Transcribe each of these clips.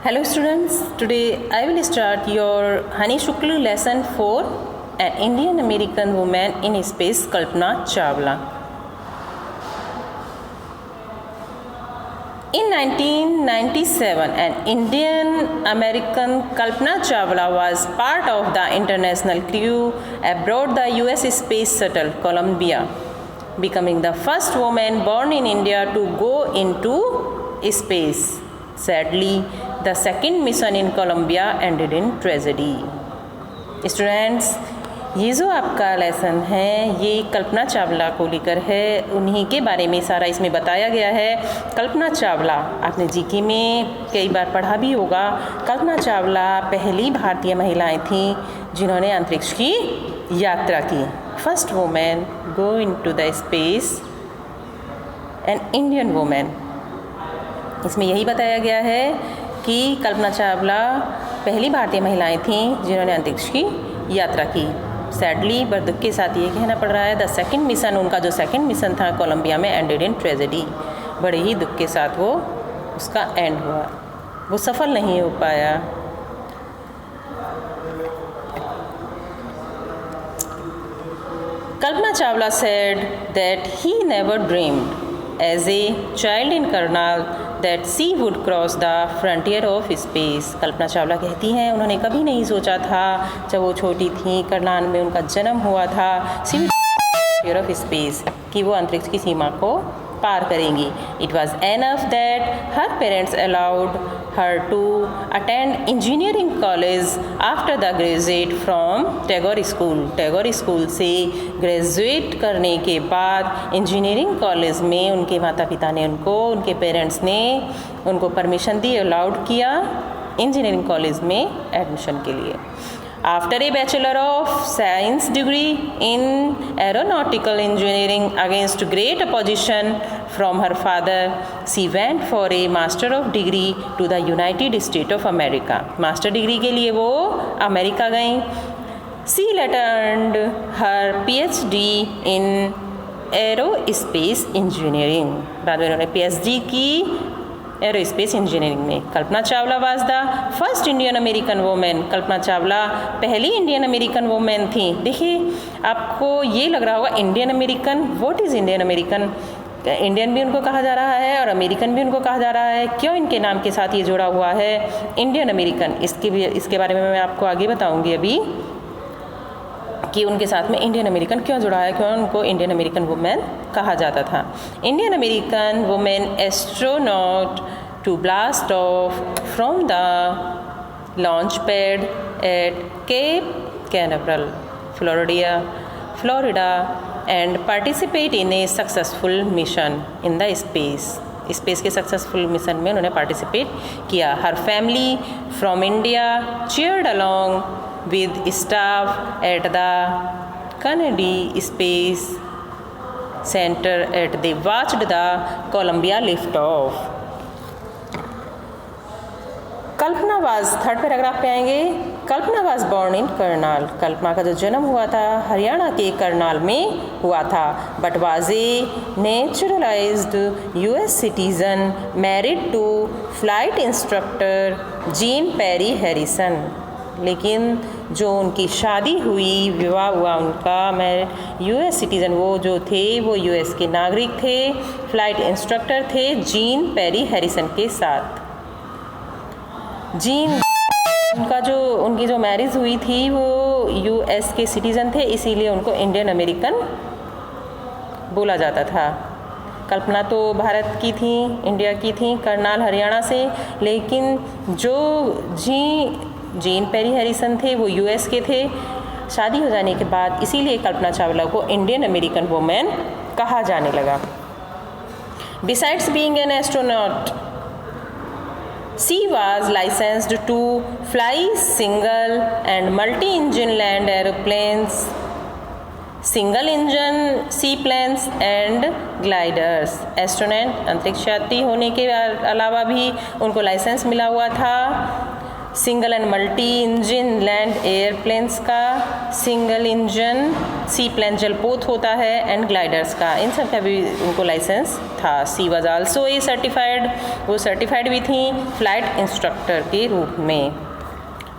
Hello students, today I will start your Hani Shukla lesson 4, an Indian American woman in space, Kalpana Chawla. In 1997, an Indian American Kalpana Chawla was part of the international crew aboard the US space shuttle Columbia, becoming the first woman born in India to go into space. Sadly, the second mission in Columbia ended in tragedy. Students, ये जो आपका lesson है ये कल्पना चावला को लेकर है, उन्हीं के बारे में सारा इसमें बताया गया है। कल्पना चावला आपने जीके में कई बार पढ़ा भी होगा। कल्पना चावला पहली भारतीय महिलाएं थीं जिन्होंने अंतरिक्ष की यात्रा की। First women go into the space, an Indian women. इसमें यही बताया गया है कि कल्पना चावला पहली भारतीय महिलाएं थीं जिन्होंने अंतरिक्ष की यात्रा की। सैडली बड़े दुख के साथ ये कहना पड़ रहा है द सेकंड मिशन, उनका जो सेकंड मिशन था कोलंबिया में, एंडेड इन ट्रेजेडी। बड़े ही दुख के साथ वो उसका एंड हुआ, वो सफल नहीं हो पाया। Kalpana Chawla said that he never dreamed as a child in Karnal that she would cross the frontier of space. Kalpana Chawla कहती हैं उन्होंने कभी नहीं सोचा था जब वो छोटी थी, करनाल में उनका जन्म हुआ था, frontier of space, कि वो अंतरिक्ष की सीमा को पार करेंगी। It was enough that her parents allowed her to attend engineering college after the graduate from Tagore school. Tagore school से ग्रेजुएट करने के बाद इंजीनियरिंग कॉलेज में उनके माता पिता ने उनके पेरेंट्स ने उनको परमिशन दी, अलाउड किया इंजीनियरिंग कॉलेज में एडमिशन के लिए। After a Bachelor of Science degree in Aeronautical Engineering against great opposition from her father, she went for a Master of Degree to the United States of America. Master degree के लिए वो America गईं। She later earned her PhD in Aerospace Engineering. बाद में उन्होंने PhD की aerospace engineering में। Kalpana Chawla was the first Indian American women. Kalpana Chawla पहली इंडियन अमेरिकन वुमेन थी। देखिए आपको ये लग रहा होगा Indian American, what is Indian American? Indian भी उनको कहा जा रहा है और अमेरिकन भी उनको कहा जा रहा है, क्यों इनके नाम के साथ ये जुड़ा हुआ है इंडियन अमेरिकन? इसके बारे में मैं आपको आगे बताऊँगी अभी कि उनके साथ में इंडियन अमेरिकन क्यों जुड़ा है, क्यों उनको इंडियन अमेरिकन वुमेन कहा जाता था। Indian American women astronaut to blast off from the launch pad at Cape Canaveral, Florida and participate in a successful mission in the space के सक्सेसफुल मिशन में उन्होंने पार्टिसिपेट किया। Her family from India cheered along with staff at the Kennedy Space Center as they watched the Columbia lift-off. Kalpana was, third paragraph पे आएंगे। कल्पना was born in Karnal. कल्पना का जो जन्म हुआ था हरियाणा के करनाल में हुआ था, but was a naturalised US citizen married to flight instructor Jean Pierre Harrison. लेकिन जो उनकी शादी हुई, विवाह हुआ उनका, US सिटीज़न वो जो थे वो US के नागरिक थे, फ्लाइट इंस्ट्रक्टर थे जीन पेरी हैरिसन के साथ। उनकी जो मैरिज हुई थी वो US के सिटीज़न थे, इसीलिए उनको इंडियन अमेरिकन बोला जाता था। कल्पना तो भारत की थी, इंडिया की थी, करनाल हरियाणा से, लेकिन जो जीन पेरी हैरिसन थे वो US के थे। शादी हो जाने के बाद इसीलिए कल्पना चावला को इंडियन अमेरिकन वुमेन कहा जाने लगा। Besides being an astronaut, she was licensed to fly single and multi engine land aeroplanes, single engine seaplanes and gliders. Astronaut अंतरिक्ष यात्री होने के अलावा भी उनको लाइसेंस मिला हुआ था single and multi engine land airplanes का, सिंगल इंजन सी प्लेन जलपोत होता है, एंड ग्लाइडर्स का, इन सब का भी उनको लाइसेंस था। She was also a certified, वो सर्टिफाइड भी थी फ्लाइट इंस्ट्रक्टर के रूप में।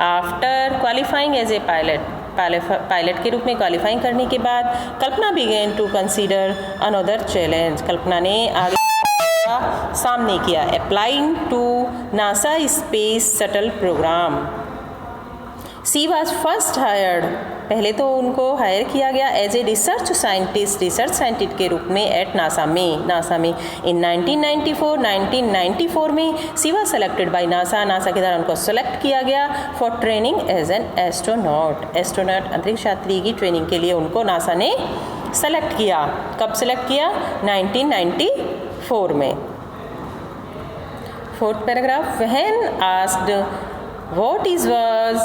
After qualifying as a pilot के रूप में क्वालिफाइंग करने के बाद Kalpana began to consider another challenge, Kalpana ने आगे सामने किया। Applying to NASA space shuttle program, she was first hired, पहले तो उनको हायर किया गया एज ए रिसर्च साइंटिस्ट के रूप में एट नासा में इन 1994 में she was selected by NASA के द्वारा उनको सेलेक्ट किया गया for training as an astronaut अंतरिक्ष यात्री की ट्रेनिंग के लिए उनको नासा ने सेलेक्ट किया। कब सेलेक्ट किया? 1994 में। Fourth paragraph, when asked what is was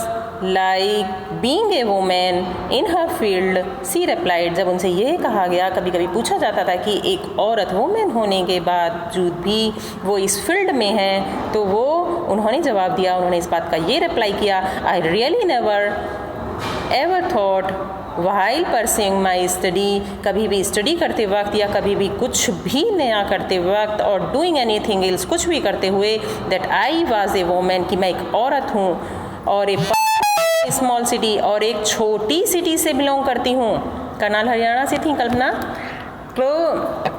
like being a woman in her field, she replied, जब उनसे ये कहा गया, कभी कभी पूछा जाता था कि एक औरत वुमेन होने के बावजूद भी वो इस फील्ड में है, तो वो उन्होंने जवाब दिया, उन्होंने इस बात का ये रिप्लाई किया, I really never ever thought while pursuing my study, कभी भी स्टडी करते वक्त या कभी भी कुछ भी नया करते वक्त और डूइंग एनीथिंग एल्स, कुछ भी करते हुए, that I was a women, कि मैं एक औरत हूँ और एक स्मॉल सिटी और एक छोटी सिटी से बिलोंग करती हूँ। करनाल हरियाणा से थी कल्पना, तो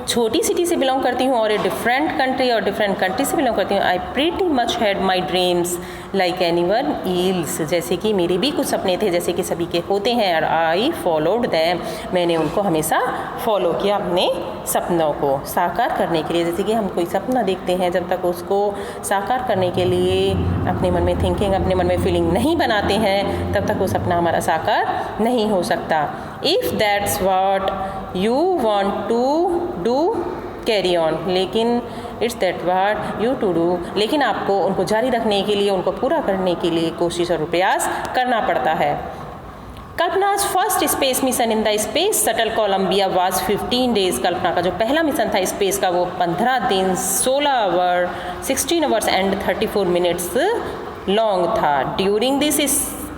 छोटी सिटी से बिलोंग करती हूँ और ए डिफरेंट कंट्री से बिलोंग करती हूँ। I pretty much had my dreams like anyone else, जैसे कि मेरे भी कुछ सपने थे जैसे कि सभी के होते हैं, और आई फॉलोड दैम, मैंने उनको हमेशा फॉलो किया अपने सपनों को साकार करने के लिए। जैसे कि हम कोई सपना देखते हैं, जब तक उसको साकार करने के लिए अपने मन में थिंकिंग, अपने मन में फीलिंग नहीं बनाते हैं, तब तक वो सपना हमारा साकार नहीं हो सकता। If that's what you want to do carry on, लेकिन it's that what you to do, लेकिन आपको उनको जारी रखने के लिए, उनको पूरा करने के लिए कोशिश और प्रयास करना पड़ता है। कल्पना's first space mission in the space shuttle Columbia was 15 days, Kalpana का जो पहला मिशन था स्पेस का वो 15 दिन 16 आवर्स एंड 34 मिनट्स लॉन्ग था। During this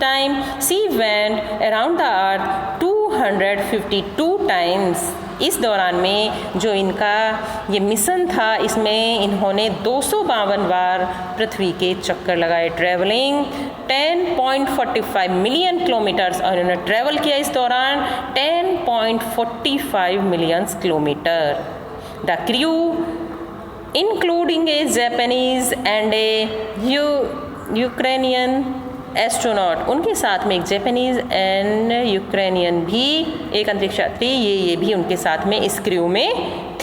time she went around the earth 252 times, इस दौरान में जो इनका ये मिशन था, इसमें इन्होंने 252 बार पृथ्वी के चक्कर लगाए, ट्रैवलिंग 10.45 मिलियन किलोमीटर्स, और इन्होंने ट्रैवल किया इस दौरान 10.45 million kilometre. The crew including A Japanese and A Ukrainian astronaut, उनके साथ में एक जापानीज एंड यूक्रेनियन भी एक अंतरिक्ष यात्री, ये भी उनके साथ में इस क्रू में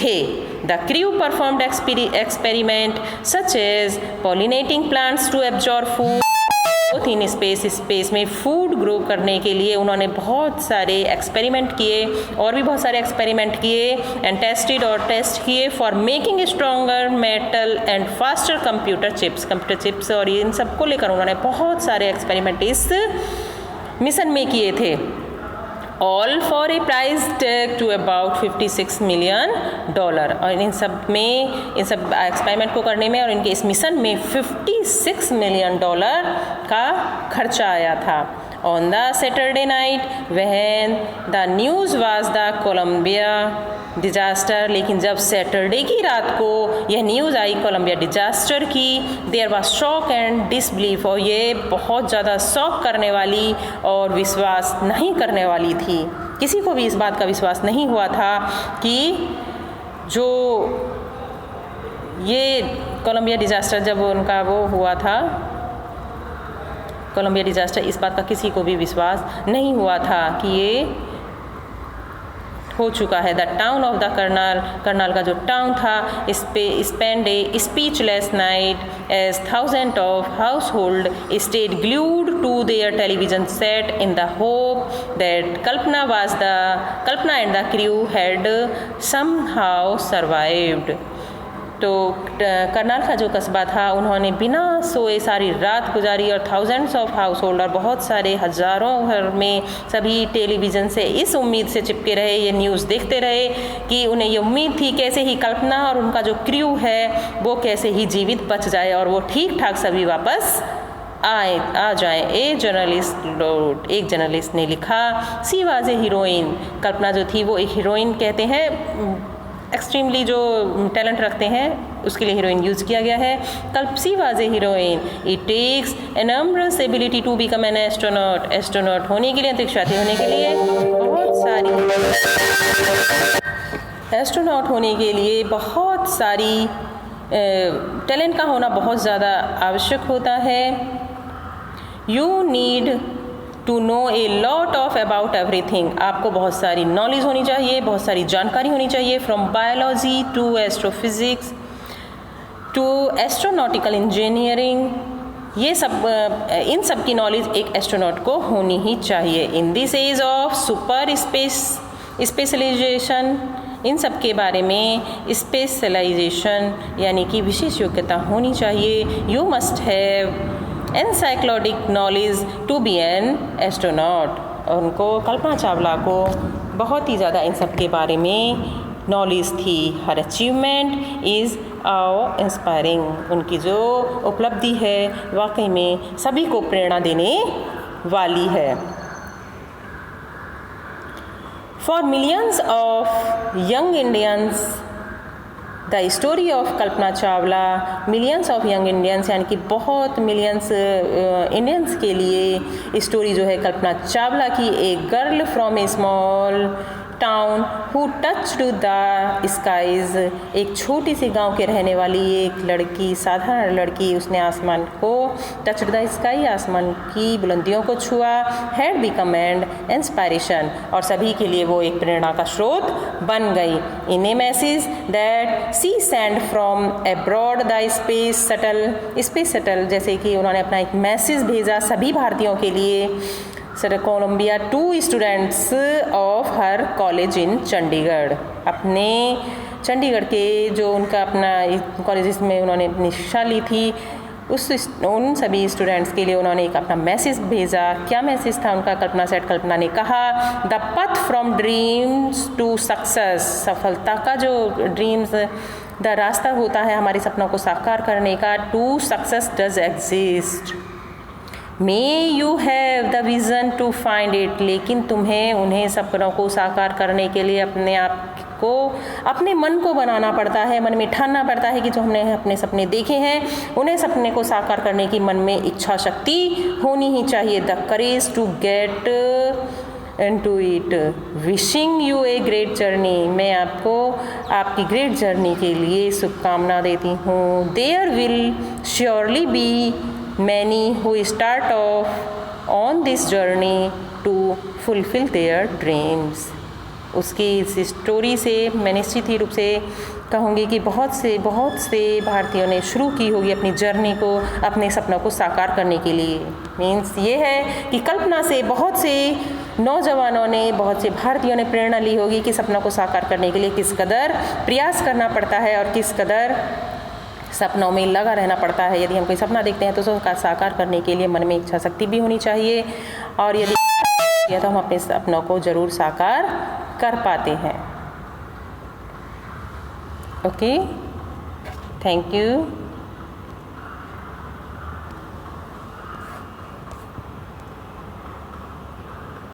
थे। The crew performed experiment such as pollinating plants to absorb food, in space में फूड ग्रो करने के लिए उन्होंने बहुत सारे एक्सपेरिमेंट किए, और भी बहुत सारे एक्सपेरिमेंट किए एंड टेस्ट किए for making stronger metal and faster computer chips, और इन सब को लेकर उन्होंने बहुत सारे एक्सपेरिमेंट इस मिशन में किए थे। All for a price tag to about $56 million, और इन सब एक्सपेरिमेंट को करने में और इनके इस मिशन में $56 मिलियन का खर्चा आया था। On the Saturday night when the news was the Columbia disaster, लेकिन जब सैटरडे की रात को यह न्यूज़ आई कोलंबिया डिजास्टर की, there was shock and disbelief, और ये बहुत ज़्यादा शॉक करने वाली और विश्वास नहीं करने वाली थी। किसी को भी इस बात का विश्वास नहीं हुआ था कि जो ये कोलंबिया डिजास्टर, जब उनका वो हुआ था कोलंबिया डिजास्टर, इस बात का किसी को भी विश्वास नहीं हुआ था कि ये हो चुका है। The town of the Karnal का जो टाउन था, spend a speechless night as thousand of household stayed glued to their television set in the hope that Kalpana and the crew had somehow survived. तो करनाल का जो कस्बा था, उन्होंने बिना सोए सारी रात गुजारी, और थाउजेंड्स ऑफ हाउस होल्ड, और बहुत सारे हज़ारों घर में सभी टेलीविज़न से इस उम्मीद से चिपके रहे, ये न्यूज़ देखते रहे कि उन्हें ये उम्मीद थी कैसे ही कल्पना और उनका जो क्रू है वो कैसे ही जीवित बच जाए और वो ठीक ठाक सभी वापस आ जाएं। एक जर्नलिस्ट ने लिखा, सी वाज ए हीरोइन, कल्पना जो थी वो एक हीरोइन, कहते हैं एक्सट्रीमली जो टैलेंट रखते हैं उसके लिए हीरोइन यूज़ किया गया है। She was a heroine, it takes enormous ability to become an astronaut होने के लिए, अंतरिक्षयात्री होने के लिए बहुत सारी एस्ट्रोनॉट होने के लिए बहुत सारी टैलेंट का होना बहुत ज़्यादा आवश्यक होता है। You need to know a lot of about everything, आपको बहुत सारी नॉलेज होनी चाहिए, बहुत सारी जानकारी होनी चाहिए, from biology to astrophysics to astronautical engineering, ये सब इन सब की नॉलेज एक एस्ट्रोनॉट को होनी ही चाहिए। In this age of super specialization, इन सब के बारे में स्पेशलाइजेशन यानी कि विशेष योग्यता होनी चाहिए। You must have encyclopedic knowledge to be an astronaut. और उनको, कल्पना चावला को बहुत ही ज़्यादा इन सब के बारे में नॉलेज थी। हर अचीवमेंट इज़ इंस्पायरिंग, उनकी जो उपलब्धि है वाकई में सभी को प्रेरणा देने वाली है। For millions of young Indians, the story of Kalpana Chawla, millions of young Indians यानी कि बहुत मिलियंस इंडियंस के लिए स्टोरी जो है कल्पना चावला की, एक girl from a small town who touched the skies, एक छोटी सी गांव के रहने वाली एक लड़की, साधारण लड़की, उसने आसमान को टच्ड द स्काई, आसमान की बुलंदियों को छुआ, हैड बिकम एंड इंस्पायरेशन, और सभी के लिए वो एक प्रेरणा का स्रोत बन गई। In a message that see send from abroad the space shuttle, जैसे कि उन्होंने अपना एक मैसेज भेजा सभी भारतीयों के लिए, Columbia to students of her college in Chandigarh, अपने चंडीगढ़ के जो उनका अपना कॉलेज में उन्होंने अपनी शिक्षा ली थी, उन सभी स्टूडेंट्स के लिए उन्होंने एक अपना मैसेज भेजा। क्या मैसेज था उनका? कल्पना ने कहा, the path from dreams to success, सफलता का जो ड्रीम्स द रास्ता होता है हमारे सपनों को साकार करने का, to success does exist, may you have the vision to find it, लेकिन तुम्हें उन्हें सपनों को साकार करने के लिए अपने आप को, अपने मन को बनाना पड़ता है, मन में ठानना पड़ता है कि जो हमने अपने सपने देखे हैं उन्हें सपने को साकार करने की मन में इच्छा शक्ति होनी ही चाहिए। The courage to get into it, wishing you a great journey, मैं आपको आपकी ग्रेट जर्नी के लिए शुभकामना देती हूँ। There will surely be many who start off on this journey to fulfill their dreams। उसकी इस स्टोरी से मैं निश्चित ही रूप से कहूँगी कि बहुत से भारतीयों ने शुरू की होगी अपनी जर्नी को अपने सपनों को साकार करने के लिए। मीन्स ये है कि कल्पना से बहुत से नौजवानों ने, बहुत से भारतीयों ने प्रेरणा ली होगी कि सपनों को साकार करने के लिए किस कदर प्रयास करना पड़ता है और किस कदर सपनों में लगा रहना पड़ता है। यदि हम कोई सपना देखते हैं तो उसका साकार करने के लिए मन में इच्छा शक्ति भी होनी चाहिए, और यदि तो हम अपने सपनों को ज़रूर साकार कर पाते हैं। Okay, thank you.